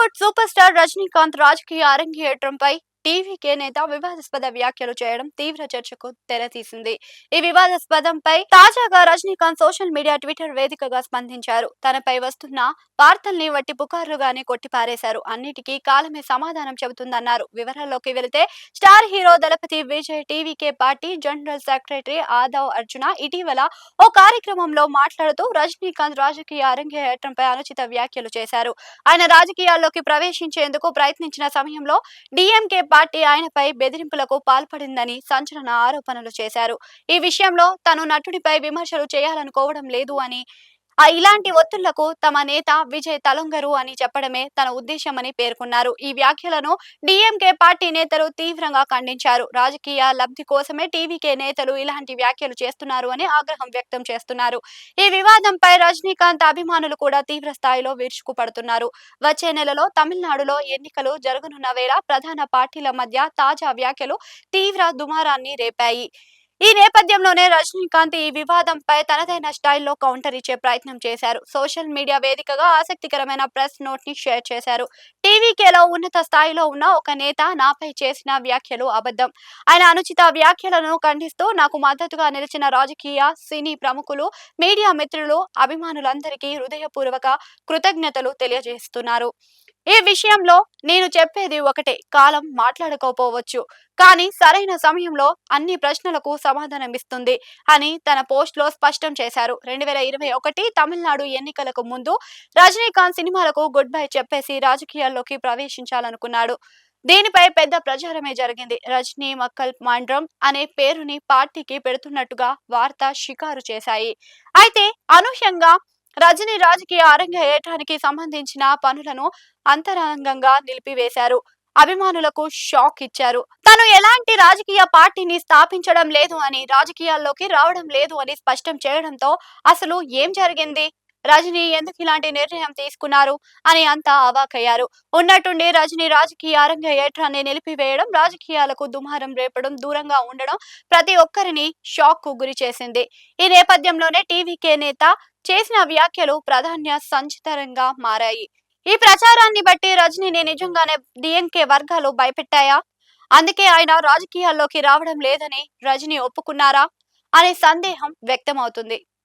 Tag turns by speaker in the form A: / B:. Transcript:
A: Bollywood super star Rajinikanth రాజకీయ అరంగేట్రంపై TVK నేత వివాదాస్పద వ్యాఖ్యలు చేయడం తీవ్ర చర్చకు తెరతీసింది. ఈ వివాదాస్పదంపై తాజాగా రజనీకాంత్ సోషల్ మీడియా ట్విట్టర్ వేదికగా స్పందించారు. తనపై వస్తున్న వార్తల్ని వట్టి పుకార్లుగానే కొట్టిపారేశారు. అన్నిటికీ కాలమే సమాధానం చెబుతుందన్నారు. వివరాల్లోకి వెళితే star hero Thalapathy Vijay TVK party general secretary Aadhav Arjuna ఇటీవల ఓ కార్యక్రమంలో మాట్లాడుతూ రజనీకాంత్ రాజకీయ అరంగేట్రంపై అనుచిత వ్యాఖ్యలు చేశారు. ఆయన రాజకీయాల్లోకి ప్రవేశించేందుకు ప్రయత్నించిన సమయంలో డీఎంకే పార్టీ ఆయనపై బెదిరింపులకు పాల్పడిందని సంచలన ఆరోపణలు చేశారు. ఈ విషయంలో తను నటుడిపై విమర్శలు చేయాలనుకోవడం లేదు అని ఇలాంటి ఒత్తిళ్లకు తమ నేత విజయ్ తలొంగరు అని చెప్పడమే తన ఉద్దేశమని పేర్కొన్నారు. ఈ వ్యాఖ్యలను డీఎంకే పార్టీ నేతలు తీవ్రంగా ఖండించారు. రాజకీయ లబ్ధి కోసమే టీవీకే నేతలు ఇలాంటి వ్యాఖ్యలు చేస్తున్నారు అని ఆగ్రహం వ్యక్తం చేస్తున్నారు. ఈ వివాదంపై రజనీకాంత్ అభిమానులు కూడా తీవ్ర స్థాయిలో విరుచుకుపడుతున్నారు. వచ్చే నెలలో తమిళనాడులో ఎన్నికలు జరగనున్న వేళ ప్రధాన పార్టీల మధ్య తాజా వ్యాఖ్యలు తీవ్ర దుమారాన్ని రేపాయి. ఈ నేపథ్యంలోనే రజనీకాంత్ ఈ వివాదంపై తనదైన స్టైల్లో కౌంటర్ ఇచ్చే ప్రయత్నం చేశారు. సోషల్ మీడియా వేదికగా ఆసక్తికరమైన ప్రెస్ నోట్ ని షేర్ చేశారు. టీవీకేలో ఉన్నత స్థాయిలో ఉన్న ఒక నేత నాపై చేసిన వ్యాఖ్యలు అబద్ధం. ఆయన అనుచిత వ్యాఖ్యలను ఖండిస్తూ నాకు మద్దతుగా నిలిచిన రాజకీయ సినీ ప్రముఖులు, మీడియా మిత్రులు, అభిమానులందరికీ హృదయపూర్వక కృతజ్ఞతలు తెలియజేస్తున్నారు. ఈ విషయంలో నేను చెప్పేది ఒకటే, కాలం మాట్లాడకపోవచ్చు, కానీ సరైన సమయంలో అన్ని ప్రశ్నలకు సమాధానమిస్తుంది అని తన పోస్ట్ లో స్పష్టం చేశారు. 2021 తమిళనాడు ఎన్నికలకు ముందు రజనీకాంత్ సినిమాలకు గుడ్ బై చెప్పేసి రాజకీయాల్లోకి ప్రవేశించాలనుకున్నాడు. దీనిపై పెద్ద ప్రచారమే జరిగింది. రజనీ మక్కల్ మండ్రం అనే పేరుని పార్టీకి పెడుతున్నట్టుగా వార్త షికారు చేశాయి. అయితే అనూహ్యంగా రజనీ రాజకీయ అరంగేట్రానికి సంబంధించిన పనులను అంతరంగంగా నిలిపివేశారు. అభిమానులకు షాక్ ఇచ్చారు. తను ఎలాంటి రాజకీయ పార్టీని స్థాపించడం లేదు అని, రాజకీయాల్లోకి రావడం లేదు అని స్పష్టం చేయడంతో అసలు ఏం జరిగింది, రజనీ ఎందుకు ఇలాంటి నిర్ణయం తీసుకున్నారు అని అంతా అవాక్కయ్యారు. ఉన్నట్టుండి రజనీ రాజకీయ అరంగేట్రాన్ని నిలిపివేయడం, రాజకీయాలకు దుమారం రేపడం, దూరంగా ఉండడం ప్రతి ఒక్కరిని షాక్ కు గురి చేసింది. ఈ నేపథ్యంలోనే టీవీకే నేత చేసిన వ్యాఖ్యలు ప్రాధాన్య సంచితంగా మారాయి. ఈ ప్రచారాన్ని బట్టి రజనీని నిజంగానే డీఎంకే వర్గాలు భయపెట్టాయా, అందుకే ఆయన రాజకీయాల్లోకి రావడం లేదని రజనీ ఒప్పుకున్నారా అనే సందేహం వ్యక్తమవుతుంది.